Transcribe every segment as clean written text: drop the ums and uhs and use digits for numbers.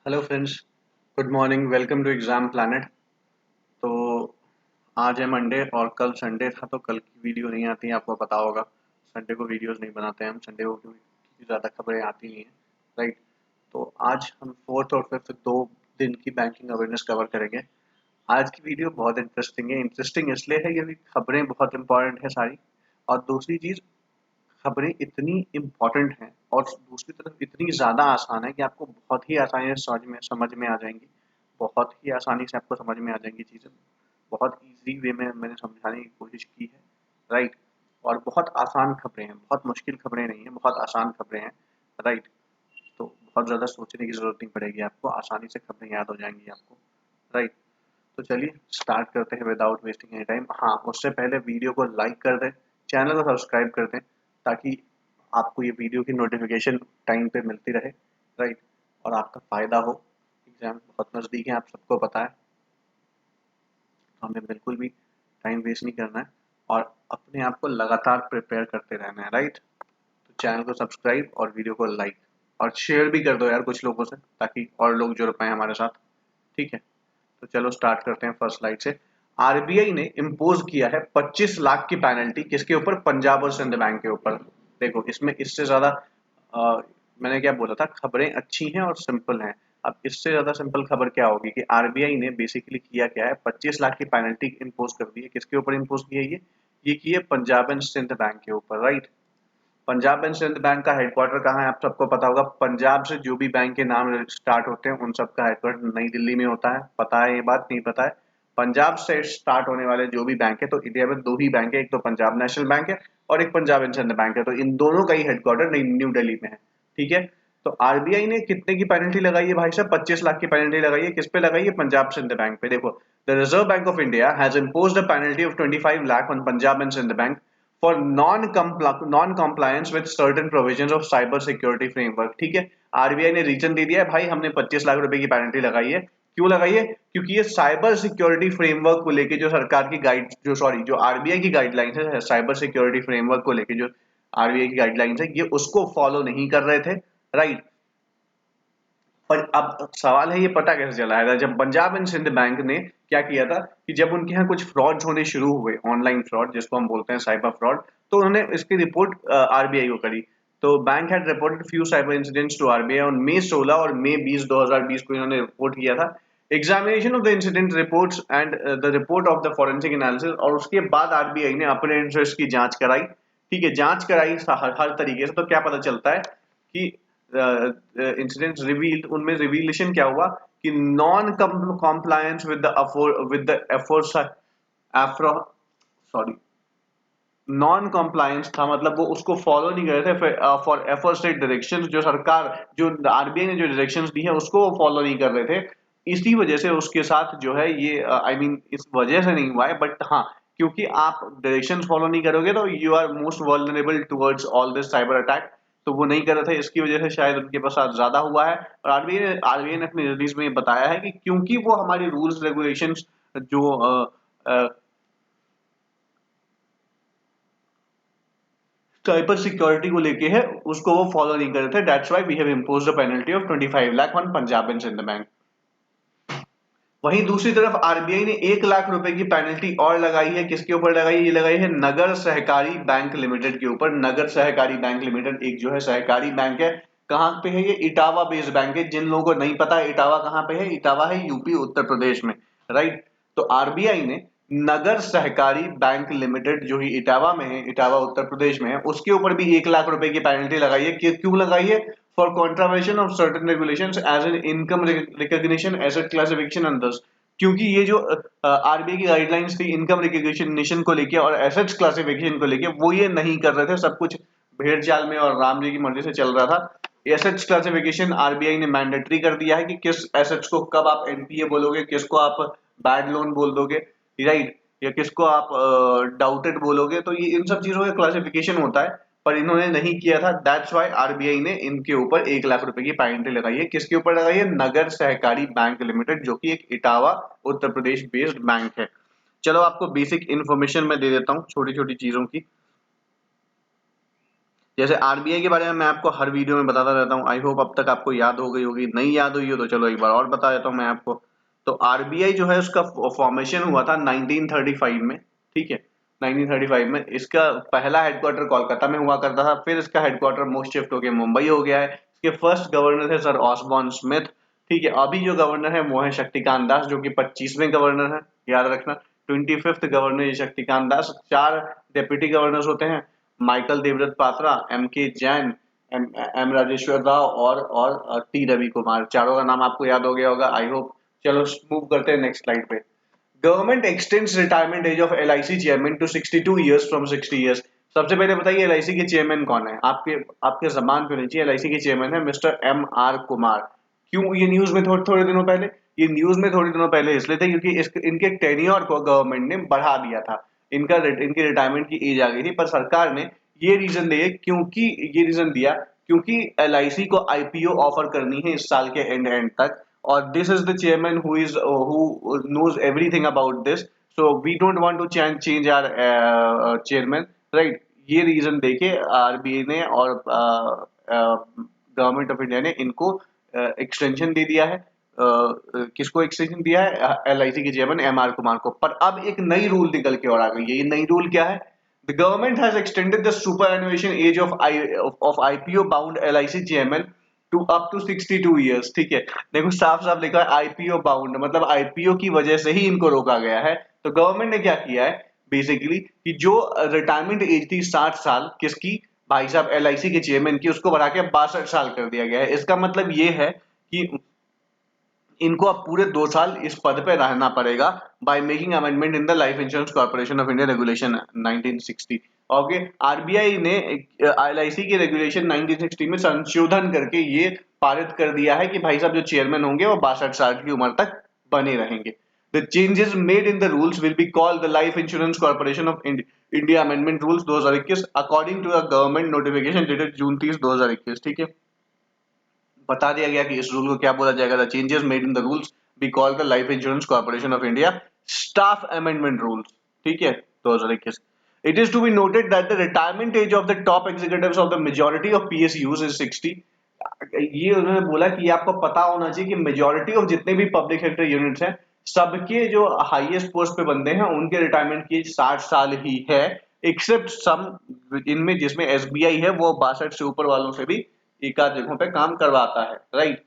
Hello friends, good morning. Welcome to exam planet. तो आज है मंडे और कल संडे था, तो कल की वीडियो नहीं आती है, आपको पता होगा। संडे को वीडियोस नहीं बनाते हैं हम संडे को, क्योंकि ज़्यादा खबरें आती नहीं हैं, राइट। तो आज हम फोर्थ और फिफ्थ 2 दिन की बैंकिंग अवेयरनेस कवर करेंगे। आज की वीडियो बहुत इंटरेस्टिंग है। इंटरेस्टिंग इसलिए है क्योंकि खबरें बहुत इंपॉर्टेंट है सारी, और दूसरी चीज़, खबरें इतनी इम्पोर्टेंट हैं और दूसरी तरफ इतनी ज़्यादा आसान है कि आपको बहुत ही आसानी से समझ में आ जाएंगी। बहुत ही आसानी से आपको समझ में आ जाएंगी चीज़ें। बहुत ईजी वे में मैंने समझाने की कोशिश की है, राइट। और बहुत आसान खबरें हैं, बहुत मुश्किल खबरें नहीं हैं, बहुत आसान खबरें हैं, राइट। तो बहुत ज़्यादा सोचने की ज़रूरत नहीं पड़ेगी आपको, आसानी से खबरें याद हो जाएंगी आपको, राइट। तो चलिए स्टार्ट करते हैं विदाउट वेस्टिंग एनी टाइम। हाँ, उससे पहले वीडियो को लाइक कर दें, चैनल को सब्सक्राइब कर दें, ताकि आपको ये वीडियो की नोटिफिकेशन टाइम पे मिलती रहे, राइट। और आपका फ़ायदा हो। एग्ज़ाम बहुत नज़दीक है, आप सबको पता है, तो हमें बिल्कुल भी टाइम वेस्ट नहीं करना है और अपने आप को लगातार प्रिपेयर करते रहना है, राइट। तो चैनल को सब्सक्राइब और वीडियो को लाइक और शेयर भी कर दो यार कुछ लोगों से, ताकि और लोग जुड़ पाए हमारे साथ, ठीक है। तो चलो स्टार्ट करते हैं फर्स्ट स्लाइड से। आरबीआई ने इम्पोज किया है 25 लाख की पेनल्टी, किसके ऊपर? पंजाब और सिंध बैंक के ऊपर। देखो, इसमें इससे ज्यादा मैंने क्या बोला था, खबरें अच्छी हैं और सिंपल हैं। अब इससे ज्यादा सिंपल खबर क्या होगी कि आरबीआई ने बेसिकली किया क्या है, 25 लाख की पेनल्टी इम्पोज कर दी है। किसके ऊपर इम्पोज की है ये की है पंजाब एंड सिंध बैंक के ऊपर, right. Punjab and Sind bank का हेडक्वार्टर कहाँ है, आप सबको पता होगा। पंजाब से जो भी बैंक के नाम स्टार्ट होते हैं उन सब का हेडक्वार्टर नई दिल्ली में होता है। पता है ये बात? नहीं पता है? पंजाब से स्टार्ट होने वाले जो भी बैंक है, तो इंडिया में दो ही बैंक है, एक तो पंजाब नेशनल बैंक है और एक पंजाब एंड सिंध बैंक है। तो इन दोनों का ही हेडक्वार्टर नई न्यू दिल्ली में है, ठीक है। तो आरबीआई ने कितने की पेनल्टी लगाई है भाई साहब? 25 लाख की पेनल्टी लगाई है। किस पे लगाई है? पंजाब सिंध बैंक पे। देखो, the reserve bank of India has imposed a penalty of 25 lakh on Punjab and Sind bank for non compliance with certain provisions of cyber security framework, ठीक है। आरबीआई ने रीजन दे दिया है, भाई हमने 25 लाख रुपए की पेनल्टी लगाई है। क्यों लगाई है? क्योंकि ये साइबर सिक्योरिटी फ्रेमवर्क को लेके जो सरकार की गाइड जो सॉरी जो आरबीआई की गाइडलाइंस है, साइबर सिक्योरिटी फ्रेमवर्क को लेके जो आरबीआई की गाइडलाइंस है, ये उसको फॉलो नहीं कर रहे थे, राइट। पर अब सवाल है, ये पता कैसे चला है? जब पंजाब एंड सिंध बैंक ने क्या किया था कि जब उनके यहाँ कुछ फ्रॉड्स होने शुरू हुए, ऑनलाइन फ्रॉड जिसको हम बोलते हैं साइबर फ्रॉड, तो उन्होंने इसकी रिपोर्ट आरबीआई को करी। तो bank had reported few cyber incidents to RBI on May 16 और मई 20 2020 को इन्होंने रिपोर्ट किया था। Examination of the incident reports and the report of the forensic analysis, और उसके बाद आरबीआई ने अपने इंटरेस्ट की जांच कराई, ठीक है। जांच कराई हर तरीके से। तो क्या पता चलता है कि इंसिडेंट्स रिवील्ड, उनमें रिवीलेशन क्या हुआ कि नॉन कॉम्प्लायंस विद द एफोर्स एफ्रो सॉरी नॉन कॉम्प्लायंस था, मतलब वो उसको फॉलो नहीं कर रहे थे फॉर एफर्ट स्टेट डायरेक्शंस, जो सरकार जो आरबीआई ने जो डायरेक्शंस दी है उसको वो फॉलो नहीं कर रहे थे। इसी वजह से उसके साथ जो है ये आई मीन इस वजह से नहीं हुआ है, बट हाँ, क्योंकि आप डायरेक्शंस फॉलो नहीं करोगे तो you are most vulnerable towards all this cyber attack. तो वो नहीं कर रहे थे, इसकी वजह से शायद उनके पास ज्यादा हुआ है। और आरबीआई ने अपनी रिलीज में बताया है कि क्योंकि वो हमारी रूल्स रेगुलेशंस जो साइबर सिक्योरिटी को लेके है उसको वो फॉलो नहीं कर रहे थे। That's why we have imposed a penalty of 25 lakh on Punjab and Sind bank. वहीं दूसरी तरफ आरबीआई ने 1 लाख रुपए की पेनल्टी और लगाई है। किसके ऊपर लगाई है? ये लगाई है नगर सहकारी बैंक लिमिटेड के ऊपर। नगर सहकारी बैंक लिमिटेड एक जो है सहकारी बैंक है। कहां पे है ये? इटावा बेस्ड बैंक है। जिन लोगों को नहीं पता इटावा कहां पे है, इटावा है यूपी उत्तर प्रदेश में, राइट। तो आरबीआई ने नगर सहकारी बैंक लिमिटेड जो ही इटावा में है, इटावा उत्तर प्रदेश में है, उसके ऊपर भी 1 लाख रुपए की पेनल्टी लगाई है। क्यों लगाई है? For contravention of certain regulations as an income recognition asset classification अंडर्स। क्योंकि ये जो आरबीआई की गाइडलाइंस थी इनकम रिकॉग्निशन को लेके और एसेट्स क्लासिफिकेशन को लेके, वो ये नहीं कर रहे थे। सब कुछ भेड़ चाल में और राम जी की मर्जी से चल रहा था। एसेट्स क्लासिफिकेशन आरबीआई ने मैंडेटरी कर दिया है कि किस एसेट्स को कब आप एनपीए बोलोगे, किसको आप बैड लोन बोल दोगे, राइट, या किसको आप डाउटेड बोलोगे। तो ये इन सब चीजों का क्लासिफिकेशन होता है, पर इन्होंने नहीं किया था। दैट्स व्हाई आरबीआई ने इनके ऊपर 1 लाख रुपए की पेनल्टी लगाई है। किसके ऊपर लगाई है? नगर सहकारी बैंक लिमिटेड, जो कि एक इटावा उत्तर प्रदेश बेस्ड बैंक है। चलो आपको बेसिक इन्फॉर्मेशन मैं दे देता हूँ छोटी छोटी चीजों की। जैसे आरबीआई के बारे में मैं आपको हर वीडियो में बताता रहता हूँ, आई होप अब तक आपको याद हो गई होगी, नहीं याद हुई हो तो चलो एक बार और बता देता हूँ मैं आपको। तो आरबीआई जो है उसका फॉर्मेशन हुआ था 1935 में, ठीक है, 1935 में। इसका पहला हेडक्वार्टर कोलकाता में हुआ करता था, फिर इसका हेडक्वार्टर मोस्ट शिफ्ट होकर मुंबई हो गया है। इसके फर्स्ट गवर्नर थे सर ऑसबॉर्न स्मिथ, ठीक है। अभी जो गवर्नर है वो है शक्तिकांत दास, जो कि 25वें गवर्नर है, याद रखना। 25th गवर्नर ये शक्तिकांत दास। 4 डेप्यूटी गवर्नर्स होते हैं, माइकल देवव्रत पात्रा, एम के जैन, एम राजेश्वर राव और टी रवि कुमार। चारों का नाम आपको याद हो गया होगा, आई होप। चलो मूव करते हैं नेक्स्ट स्लाइड पे। Government extends retirement age of LIC chairman to 62 years from 60 years. सबसे पहले बताइए एलआईसी के चेयरमैन कौन है? आपके आपके जबान पे नीचे एलआईसी के चेयरमैन है मिस्टर एम आर कुमार। क्यों ये न्यूज में थोड़े दिनों पहले? ये न्यूज में थोड़े दिनों पहले इसलिए थे क्योंकि इनके टेन्योर को गवर्नमेंट ने बढ़ा दिया था। इनकी रिटायरमेंट की एज आ गई थी, पर सरकार ने ये रीजन दिए, क्योंकि ये रीजन दिया क्योंकि एलआईसी को आईपीओ ऑफर करनी है इस साल के एंड तक, और this is the chairman who knows everything about this, so we don't want to change our chairman, right? ये रीजन देके आरबीआई ने और गवर्नमेंट ऑफ इंडिया ने इनको एक्सटेंशन दे दिया है। किसको एक्सटेंशन दिया है? एलआईसी के चेयरमैन एम आर कुमार को। पर अब एक नई रूल निकल के और आ गई है। ये नई रूल क्या है? The government has extended the superannuation age of IPO bound LIC chairman to up to 62 years, ठीक है। देखो साफ साफ लिखा है आईपीओ बाउंड, मतलब आईपीओ की वजह से ही इनको रोका गया है। तो गवर्नमेंट ने क्या किया है बेसिकली कि जो रिटायरमेंट एज थी 60 साल किसकी, भाई साहब एलआईसी के चेयरमैन की, उसको बढ़ा के 62 साल कर दिया गया है। इसका मतलब ये है कि इनको अब पूरे 2 साल इस पद पे रहना पड़ेगा by making amendment in the life insurance corporation of India regulation 1960। Okay, RBI ने एलआईसी के रेगुलेशन 1960 में संशोधन करके ये पारित कर दिया है कि भाई साहब जो चेयरमैन होंगे वो 62 साल की उम्र तक बने रहेंगे। The changes made in the rules will be called the Life Insurance Corporation of India Amendment Rules 2021 according to a government notification dated June 30, 2021, ठीक है। बता दिया गया कि इस रूल को क्या बोला जाएगा। The changes made in the rules be called the life insurance corporation of India staff amendment rules, ठीक है, 2021। It is to be noted that the retirement age of the top executives of the majority of PSUs is 60। ये उन्होंने बोला कि आपको पता होना चाहिए कि मेजॉरिटी ऑफ जितने भी पब्लिक सेक्टर यूनिट्स हैं, सबके जो हाईएस्ट पोस्ट पे बंदे हैं उनके रिटायरमेंट की 60 साल ही है, एक्सेप्ट सम इनमें जिसमें एसबीआई है वो 62 से ऊपर वालों से भी एक आध जगहों पे काम करवाता है, right.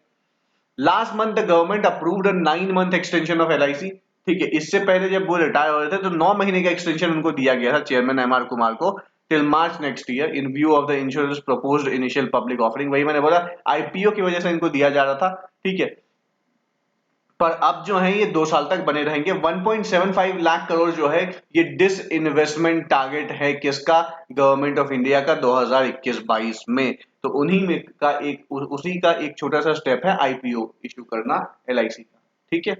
Last month the government approved a 9 month extension of LIC, ठीक है। इससे पहले जब वो रिटायर हो रहे थे तो 9 महीने का एक्सटेंशन उनको दिया गया था चेयरमैन एम आर कुमार को, till March next year in view of the insurance proposed initial public offering. वही मैंने बोला आईपीओ की वजह से इनको दिया जा रहा था, ठीक है। पर अब जो है ये 2 साल तक बने रहेंगे। 1.75 लाख करोड़ जो है ये डिस इन्वेस्टमेंट टारगेट है किसका? गवर्नमेंट ऑफ इंडिया का 2021-22 में। तो उन्हीं में का एक उसी का एक छोटा सा स्टेप है आईपीओ इश्यू करना एलआईसी का, ठीक है।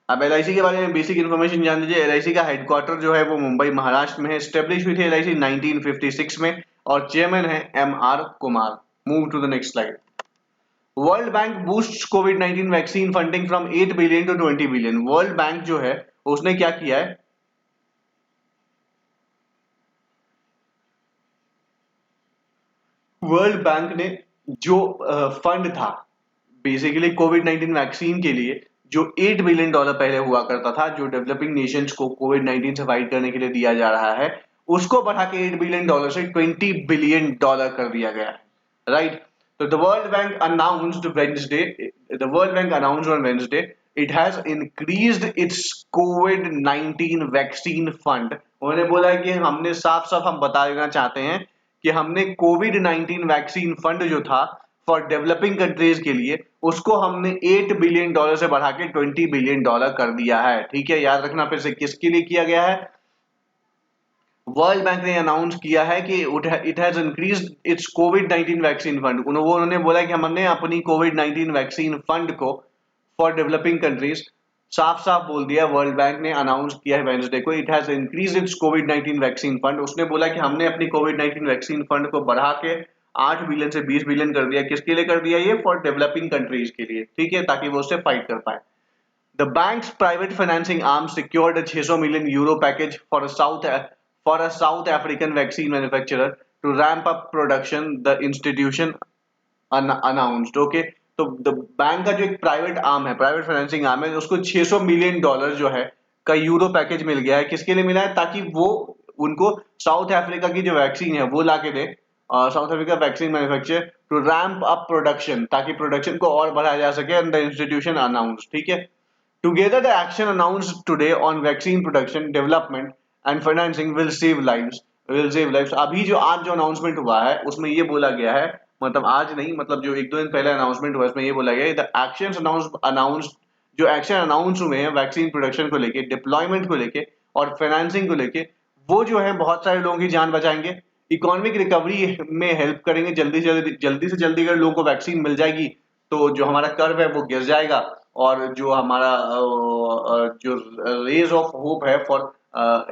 अब एलआईसी के बारे में बेसिक इन्फॉर्मेशन जान लीजिए। एलआईसी का हेडक्वार्टर जो है वो मुंबई महाराष्ट्र में है। स्टेब्लिश हुई थी एलआईसी 1956 में और चेयरमैन है M R Kumar. Move to the next slide. World bank boosts कोविड-19 vaccine funding from 8 billion to 20 billion. World bank जो है उसने क्या किया है, वर्ल्ड बैंक ने जो फंड था बेसिकली कोविड-19 वैक्सीन के लिए, जो $8 बिलियन पहले हुआ करता था, जो डेवलपिंग नेशंस को कोविड-19 से फाइट करने के लिए दिया जा रहा है, उसको बढ़ा के $8 बिलियन से $20 बिलियन कर दिया गया है, राइट। तो the world bank announced Wednesday, the world bank announced on Wednesday it has increased it's covid vaccine fund. उन्होंने बोला कि हमने साफ साफ हम बता देना चाहते हैं कि हमने कोविड-19 वैक्सीन फंड जो था फॉर डेवलपिंग कंट्रीज के लिए, उसको हमने $8 बिलियन से बढ़ा के $20 बिलियन कर दिया है, ठीक है। याद रखना फिर से किसके लिए किया गया है। वर्ल्ड बैंक ने अनाउंस किया है कि it has increased it's covid vaccine fund. उन्होंने बोला कि हमने अपनी कोविड-19 वैक्सीन फंड को फॉर डेवलपिंग कंट्रीज साफ साफ बोल दिया। वर्ल्ड बैंक ने अनाउंस किया है वेडनेसडे को, it has increased it's covid vaccine fund. उसने बोला कि हमने अपनी कोविड-19 वैक्सीन फंड को बढ़ा के 8 बिलियन से 20 बिलियन कर दिया। किसके लिए कर दिया? ये फॉर डेवलपिंग कंट्रीज के लिए, ठीक है, ताकि वो उससे फाइट कर पाए। The bank's private financing arm secured a 600 million euro package for South for a South African vaccine manufacturer to ramp up production, the institution announced. Okay, तो द बैंक का जो एक प्राइवेट आर्म है, private financing arm है, उसको $600 million जो है का यूरो पैकेज मिल गया है। किसके लिए मिला है? ताकि वो उनको साउथ अफ्रीका की जो वैक्सीन है वो ला के दे, South Africa vaccine manufacture to ramp up production, ताकि प्रोडक्शन को और बढ़ाया जा सके। एंड द इंस्टीट्यूशन अनाउंस, ठीक है, together the action announced today on vaccine production development and financing will save lives. अभी जो आज जो अनाउंसमेंट हुआ है उसमें ये बोला गया है, मतलब आज नहीं, मतलब जो एक दो दिन पहले अनाउंसमेंट हुआ है उसमें ये बोला गया है द एक्शंस अनाउंस्ड, जो एक्शन अनाउंस हुए हैं वैक्सीन प्रोडक्शन को लेके, डिप्लॉयमेंट को लेके और फाइनेंसिंग को लेके, वो जो है बहुत सारे लोगों की जान बचाएंगे, इकोनॉमिक रिकवरी में हेल्प करेंगे। जल्दी से जल्दी अगर लोगों को वैक्सीन मिल जाएगी तो जो हमारा कर्व है वो गिर जाएगा, और जो हमारा जो रेज ऑफ होप है फॉर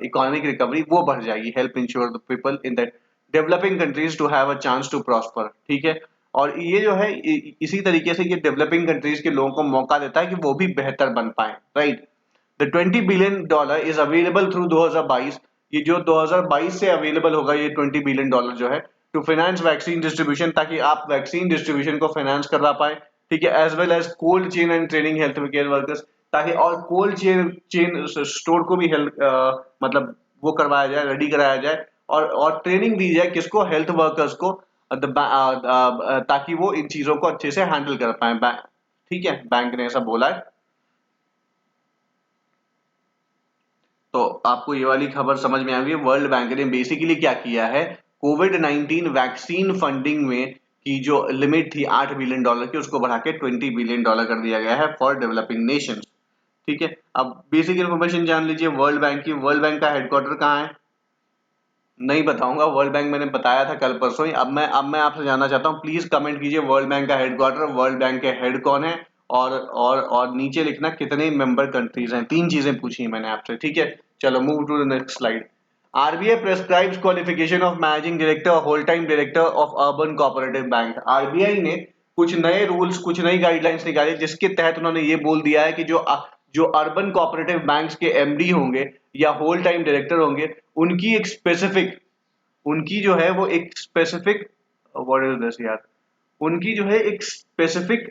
इकोनॉमिक रिकवरी वो बढ़ जाएगी। Help ensure the people in that developing countries to have a chance to prosper, ठीक है। और ये जो है इसी तरीके से ये डेवलपिंग कंट्रीज के लोगों को मौका देता है कि वो भी बेहतर बन पाए, right. The $20 billion is available through 2022, ये जो 2022 से अवेलेबल होगा ये $20 बिलियन जो है टू फाइनेंस वैक्सीन डिस्ट्रीब्यूशन, ताकि आप वैक्सीन डिस्ट्रीब्यूशन को फाइनेंस करवा पाए, ठीक है। As well as cold chain and training health care workers, ताकि और कोल्ड चेन स्टोर को भी हेल्प मतलब वो करवाया जाए, रेडी कराया जाए, और ट्रेनिंग दी जाए किसको? हेल्थ वर्कर्स को, ताकि वो इन चीजों को अच्छे से हैंडल कर पाए, ठीक है। बैंक ने ऐसा बोला है। तो आपको ये वाली खबर समझ में आ गई। वर्ल्ड बैंक ने बेसिकली क्या किया है, कोविड-19 वैक्सीन फंडिंग में की जो लिमिट थी $8 बिलियन की, उसको बढ़ा के $20 बिलियन कर दिया गया है फॉर डेवलपिंग नेशंस, ठीक है। अब बेसिक इन्फॉर्मेशन जान लीजिए वर्ल्ड बैंक की। वर्ल्ड बैंक का हेडक्वार्टर कहाँ है? नहीं बताऊंगा, वर्ल्ड बैंक मैंने बताया था कल परसों ही। अब मैं आपसे जानना चाहता हूँ, प्लीज कमेंट कीजिए वर्ल्ड बैंक का हेडक्वार्टर, वर्ल्ड बैंक के हेड कौन है, और नीचे लिखना कितने मेंबर कंट्रीज हैं। तीन चीजें पूछी हैं मैंने आपसे, ठीक है। चलो move to the next slide. RBI prescribes qualification of managing director और whole time director of urban cooperative bank. RBI ने कुछ नए रूल्स, कुछ नई गाइडलाइंस निकाली, जिसके तहत उन्होंने ये बोल दिया है कि जो अर्बन कोऑपरेटिव बैंक्स के एमडी होंगे या होल टाइम डायरेक्टर होंगे, उनकी एक स्पेसिफिक, उनकी जो है वो एक स्पेसिफिक, व्हाट इज दिस यार, उनकी जो है एक स्पेसिफिक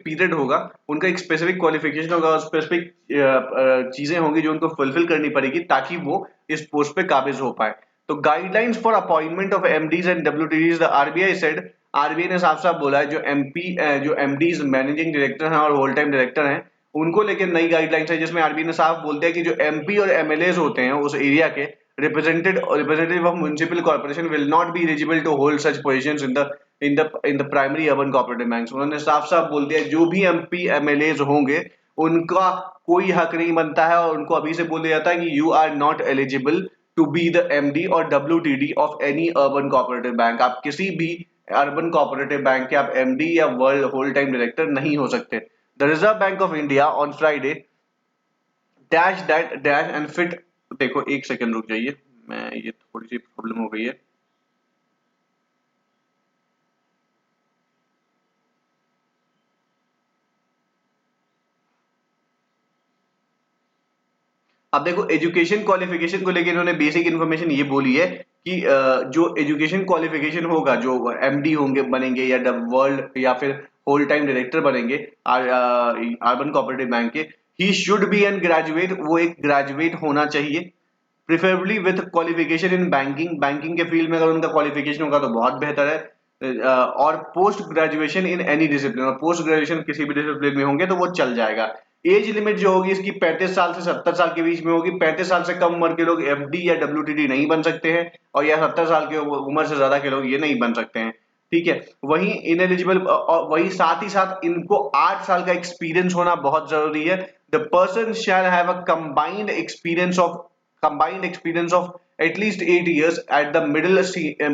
पीरियड होगा, उनका एक स्पेसिफिक क्वालिफिकेशन होगा और स्पेसिफिक चीजें होंगी जो उनको फुलफिल करनी पड़ेगी ताकि वो इस पोस्ट पे काबिज हो पाए। तो guidelines for appointment of MDs and डब्ल्यूटीडीज, द आरबीआई सेड, आरबीआई ने साफ साफ बोला है जो एमडीज मैनेजिंग डायरेक्टर हैं और होल टाइम डायरेक्टर हैं, उनको लेकर नई गाइडलाइंस है, जिसमें आरबीआई ने साफ बोल दिया कि जो एमपी और एमएलए होते हैं उस एरिया के, representative of municipal corporation will not be eligible to hold such positions in the primary urban cooperative banks। उन्होंने साफ साफ बोल दिया जो भी एमपी एमएलए होंगे उनका कोई हक नहीं बनता है, और उनको अभी से बोल दिया जाता है कि you are not eligible to be the MD और WTD of any urban cooperative bank. आप किसी भी अर्बन कोऑपरेटिव बैंक के आप एमडी या वर्ल्ड होल टाइम डायरेक्टर नहीं हो सकते। The reserve bank of India on Friday dash that dash and fit, देखो एक सेकंड रुक जाइए, मैं ये थोड़ी सी प्रॉब्लम हो गई है। अब देखो एजुकेशन क्वालिफिकेशन को लेकर इन्होंने बेसिक इन्फॉर्मेशन ये बोली है कि जो एजुकेशन क्वालिफिकेशन होगा, जो एमडी होंगे बनेंगे या वर्ल्ड या फिर होल टाइम डायरेक्टर बनेंगे अर्बन कोऑपरेटिव बैंक के, he should be an graduate, वो एक ग्रेजुएट होना चाहिए, preferably with qualification in banking, banking के फील्ड में अगर उनका क्वालिफिकेशन होगा तो बहुत बेहतर है, और post graduation in any discipline, और पोस्ट ग्रेजुएशन किसी भी डिसिप्लिन में होंगे तो वो चल जाएगा। एज लिमिट जो होगी इसकी 35 साल से 70 साल के बीच में होगी। 35 साल से कम उम्र के लोग एफडी या डब्ल्यूटीडी नहीं बन सकते हैं, और या 70 साल की उम्र से ज्यादा के लोग ये नहीं बन सकते हैं, ठीक है। वहीं इनएलिजिबल, और वही साथ ही साथ इनको 8 साल का एक्सपीरियंस होना बहुत जरूरी है। The person shall have a combined experience of at least 8 years at the middle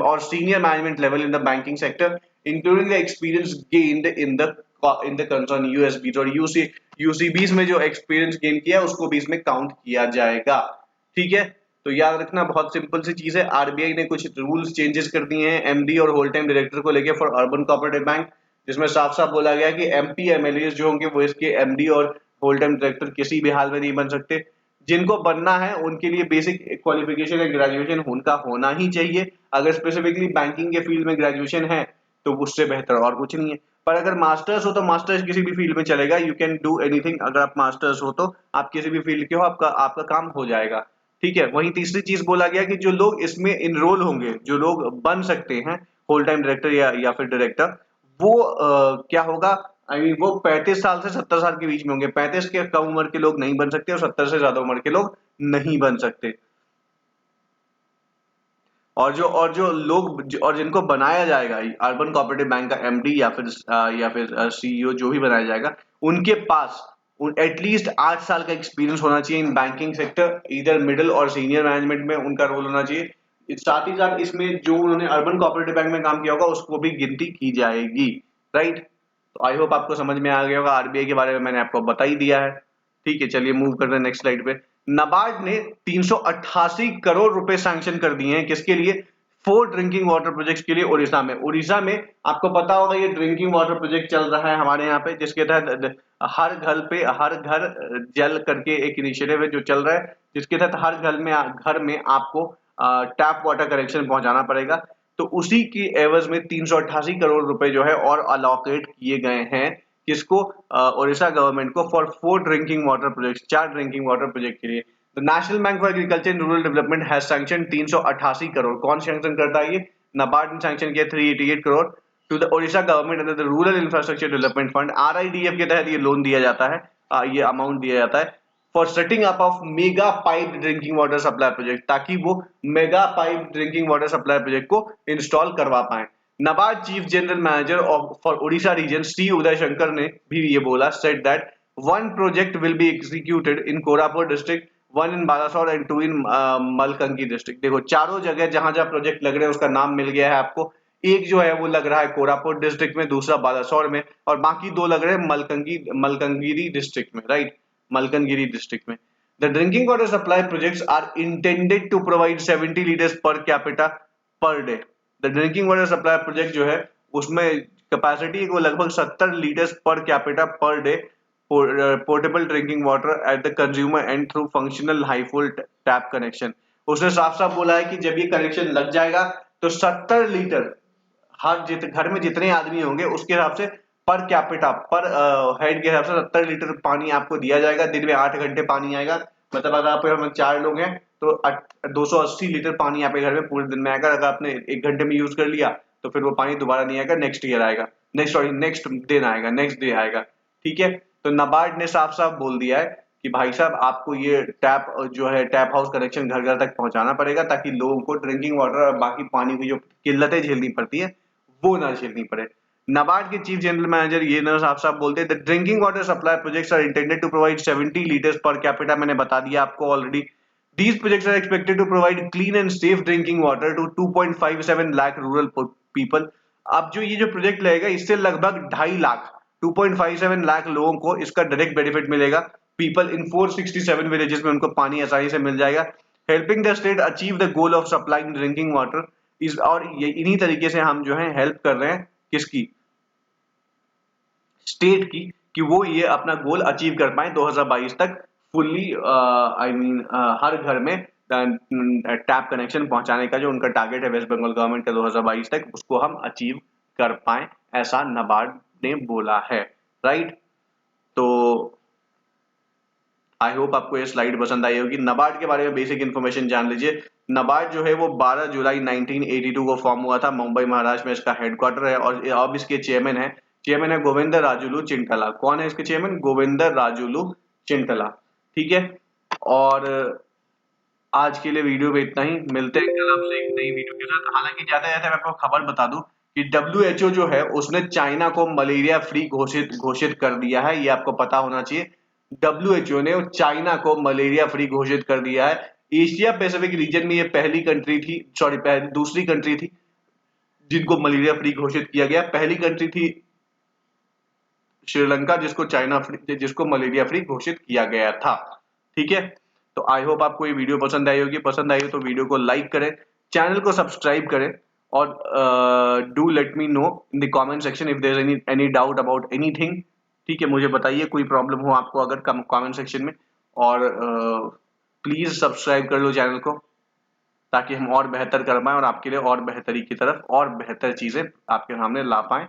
or senior management level in the banking sector, including the experience gained in the concerned USBs और UCBs में जो experience gain किया उसको भी इसमें count किया जाएगा, ठीक है। तो याद रखना बहुत सिंपल सी चीज है, आरबीआई ने कुछ रूल्स चेंजेस कर दिए हैं एमडी और होल टाइम डायरेक्टर को लेके फॉर अर्बन कोऑपरेटिव बैंक, जिसमें साफ साफ बोला गया कि एमपी एमएलए जो होंगे वो इसके एमडी और होल टाइम डायरेक्टर किसी भी हाल में नहीं बन सकते। जिनको बनना है उनके लिए बेसिक क्वालिफिकेशन या ग्रेजुएशन उनका होना ही चाहिए। अगर स्पेसिफिकली बैंकिंग के फील्ड में ग्रेजुएशन है तो उससे बेहतर और कुछ नहीं है। पर अगर मास्टर्स हो तो मास्टर्स किसी भी फील्ड में चलेगा, यू कैन डू एनीथिंग। अगर आप मास्टर्स हो तो आप किसी भी फील्ड के हो, आपका आपका काम हो जाएगा। ठीक है। वहीं तीसरी चीज बोला गया कि जो लोग इसमें इनरोल होंगे, जो लोग बन सकते हैं होल टाइम डायरेक्टर या फिर डायरेक्टर, वो क्या होगा, आई मीन वो 35 साल से 70 साल के बीच में होंगे। 35 के कम उम्र के लोग नहीं बन सकते और 70 से ज्यादा उम्र के लोग नहीं बन सकते। और जो लोग और जिनको बनाया जाएगा अर्बन कोऑपरेटिव बैंक का एमडी या फिर सीईओ जो भी बनाया जाएगा, उनके पास एटलीस्ट 8 साल का एक्सपीरियंस होना चाहिए इन बैंकिंग सेक्टर, इधर मिडिल और सीनियर मैनेजमेंट में उनका रोल होना चाहिए। साथ ही साथ इसमें जो उन्होंने अर्बन कोऑपरेटिव बैंक में काम किया होगा उसको भी गिनती की जाएगी। राइट। तो आई होप आपको समझ में आ गया होगा। आरबीआई के बारे में मैंने आपको बता ही दिया है। ठीक है, चलिए मूव करते हैं नेक्स्ट स्लाइड पे। नाबार्ड ने 388 करोड़ रुपए सैंक्शन कर दिए हैं किसके लिए? 4 ड्रिंकिंग वाटर प्रोजेक्ट्स के लिए उड़ीसा में। उड़ीसा में आपको पता होगा ये ड्रिंकिंग वाटर प्रोजेक्ट चल रहा है हमारे यहाँ पे, जिसके तहत हर घर जल करके एक इनिशिएटिव है जो चल रहा है, जिसके तहत हर घर में आपको टैप वाटर कनेक्शन पहुंचाना पड़ेगा। तो उसी की एवज में 388 करोड़ रुपए जो है और अलोकेट किए गए हैं किसको? उड़ीसा गवर्नमेंट को for 4 drinking water project, 4 drinking water project के लिए। The national bank for agriculture and rural development has sanction 388 crore. कौन सैंक्शन करता है ये? नाबार्ड ने सैंक्शन किया 388 crore to the Odisha government under the rural infrastructure development fund. RIDF के तहत ये लोन दिया जाता है, ये अमाउंट दिया जाता है for setting up of mega pipe drinking water supply project, ताकि वो mega pipe drinking water supply project को इंस्टॉल करवा पाए। NABARD chief general manager for Odisha region C Uday Shankar ने भी ये बोला, said that one project will be executed in Koraput district, one in Balasore and two in मलकंकी डिस्ट्रिक्ट। देखो चारों जगह जहां जहां प्रोजेक्ट लग रहे हैं उसका नाम मिल गया है आपको। एक जो है वो लग रहा है कोरापुट डिस्ट्रिक्ट में, दूसरा बालासोर में, और बाकी दो लग रहे हैं मलकंगिरी डिस्ट्रिक्ट में। राइट, मलकनगिरी डिस्ट्रिक्ट में। The drinking water supply projects are intended to provide 70 liters per capita per day. The drinking water supply project जो है उसमें कैपेसिटी को लगभग 70 litres per capita per day portable drinking water at the consumer and through functional high full tap connection. उसने साफ साफ बोला है कि जब ये कनेक्शन लग जाएगा तो 70 लीटर घर में जितने आदमी होंगे उसके हिसाब से पर कैपिटा पर हेड के हिसाब से 70 लीटर पानी आपको दिया जाएगा। दिन में 8 घंटे पानी आएगा, मतलब अगर आप हम 4 लोग हैं तो 280 लीटर पानी आपके घर में पूरे दिन में आएगा। अगर आपने 1 घंटे में यूज कर लिया तो फिर वो पानी दोबारा नहीं आएगा, नेक्स्ट ईयर आएगा, नेक्स्ट दिन आएगा, नेक्स्ट डे आएगा। ठीक है। तो नाबार्ड ने साफ साफ बोल दिया है कि भाई साहब आपको ये टैप जो है टैप हाउस कनेक्शन घर घर तक पहुंचाना पड़ेगा, ताकि लोगों को ड्रिंकिंग वाटर और बाकी पानी की जो किल्लतें झेलनी पड़ती है वो ना झेलनी पड़े। नाबार्ड के चीफ जनरल मैनेजर ये ना साफ साफ बोलते हैं, the drinking water supply projects are intended to provide 70 litres per capita. मैंने बता दिया आपको already. These projects are expected to provide clean and safe drinking water to 2.57 lakh rural people. अब जो ये जो प्रोजेक्ट लगेगा इससे लगभग 2.5 लाख 2.57 लाख लोगों को इसका डायरेक्ट बेनिफिट मिलेगा। पीपल इन 467 विलेजेस में उनको पानी आसानी से मिल जाएगा। Helping the state achieve the goal of supplying drinking water is, और ये इन्हीं तरीके से हम जो है हेल्प कर रहे हैं किसकी? स्टेट की, कि वो ये अपना गोल अचीव कर पाए 2022 तक फुल्ली, आई मीन हर घर में टैप कनेक्शन पहुंचाने का जो उनका टारगेट है वेस्ट बंगाल गवर्नमेंट का 2022 तक, उसको हम अचीव कर पाए, ऐसा नाबार्ड ने बोला है। राइट। तो आई होप आपको ये स्लाइड पसंद आई होगी। नाबार्ड के बारे में बेसिक इन्फॉर्मेशन जान लीजिए। नाबार्ड जो है वो 12 जुलाई 1982 को फॉर्म हुआ था, मुंबई महाराष्ट्र में इसका हेडक्वार्टर है, और अब इसके चेयरमैन है गोविंदर राजुलू चिंटला। कौन है इसके चेयरमैन? गोविंदर राजुलू चिंटला। ठीक है। और आज के लिए वीडियो में इतना ही, मिलते हैं कल आपसे एक नई वीडियो के साथ। हालांकि जाते जाते मैं आपको खबर बता दूं कि WHO जो है उसने चाइना को मलेरिया फ्री घोषित कर दिया है, ये आपको पता होना चाहिए। WHO ने चाइना को मलेरिया फ्री घोषित कर दिया है। एशिया पैसिफिक रीजन में ये दूसरी कंट्री थी जिनको मलेरिया फ्री घोषित किया गया। पहली कंट्री थी श्रीलंका जिसको मलेरिया फ्री घोषित किया गया था। ठीक है। तो आई होप आपको ये वीडियो पसंद आई होगी। पसंद आई हो तो वीडियो को लाइक करें, चैनल को सब्सक्राइब करें और do let me know in the comment section if there is any doubt about anything. ठीक है, मुझे बताइए कोई प्रॉब्लम हो आपको अगर कमेंट सेक्शन में। और प्लीज सब्सक्राइब कर लो चैनल को ताकि हम और बेहतर कर पाएं और आपके लिए और बेहतरी की तरफ और बेहतर चीजें आपके सामने ला पाएं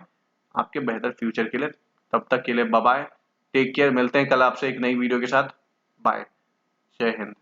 आपके बेहतर फ्यूचर के लिए। तब तक के लिए बाय बाय, टेक केयर, मिलते हैं कल आपसे एक नई वीडियो के साथ। बाय, जय हिंद।